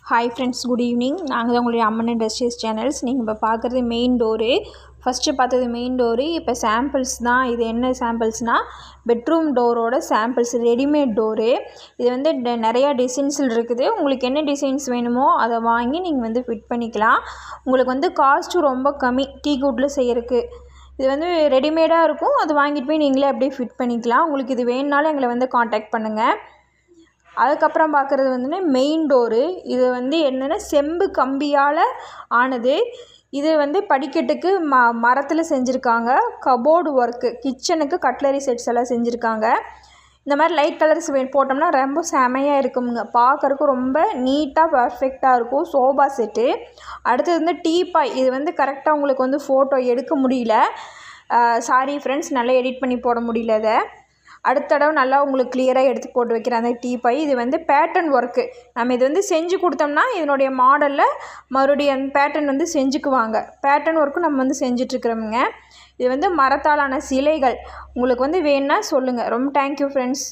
Hi friends, good evening. நாங்கள் தான் உங்களுடைய அம்மன் இண்டஸ்ட்ரீஸ் சேனல்ஸ். நீங்கள் இப்போ பார்க்குறது மெயின் டோரு. ஃபஸ்ட்டு பார்த்தது மெயின் டோரு. இப்போ சாம்பிள்ஸ் தான். இது என்ன சாம்பிள்ஸ்னால் பெட்ரூம் டோரோட சாம்பிள்ஸ், ரெடிமேட் டோரு. இது வந்து நிறையா டிசைன்ஸில் இருக்குது. உங்களுக்கு என்ன டிசைன்ஸ் வேணுமோ அதை வாங்கி நீங்கள் வந்து ஃபிட் பண்ணிக்கலாம். உங்களுக்கு வந்து காஸ்ட்டு ரொம்ப கம்மி டீக்குட்டில் செய்கிறதுக்கு. இது வந்து ரெடிமேடாக இருக்கும். அது வாங்கிட்டு போய் நீங்களே அப்படியே ஃபிட் பண்ணிக்கலாம். உங்களுக்கு இது வேணுனாலும் எங்களை வந்து காண்டாக்ட் பண்ணுங்கள். அதுக்கப்புறம் பார்க்குறது வந்துன்னா மெயின் டோரு. இது வந்து என்னென்னா செம்பு கம்பியால் ஆனது. இது வந்து படிக்கட்டுக்கு மரத்தில் செஞ்சுருக்காங்க. கபோர்டு ஒர்க்கு, கிச்சனுக்கு கட்லரி செட்ஸ் எல்லாம் செஞ்சுருக்காங்க. இந்த மாதிரி லைட் கலர்ஸ் போட்டோம்னா ரொம்ப செமையாக இருக்குங்க. பார்க்குறக்கு ரொம்ப நீட்டாக பர்ஃபெக்டாக இருக்கும். Sofa set. அடுத்தது வந்து டீபாய். இது வந்து கரெக்டாக உங்களுக்கு வந்து ஃபோட்டோ எடுக்க முடியல. சாரி ஃப்ரெண்ட்ஸ், நல்லா எடிட் பண்ணி போட முடியல. அதை அடுத்த தடவை நல்லா உங்களுக்கு கிளியராக எடுத்து போட்டு வைக்கிறேன் அந்த டீபாய். இது வந்து பேட்டர்ன் ஒர்க்கு. நம்ம இது வந்து செஞ்சு கொடுத்தோம்னா இதனுடைய மாடலில் மறுபடியும் அந்த பேட்டர்ன் வந்து செஞ்சுக்குவாங்க. பேட்டர்ன் ஒர்க்கும் நம்ம வந்து செஞ்சிட்ருக்குறோமுங்க. இது வந்து மரத்தாலான சிலைகள். உங்களுக்கு வந்து வேணுன்னா சொல்லுங்கள். ரொம்ப தேங்க்யூ ஃப்ரெண்ட்ஸ்.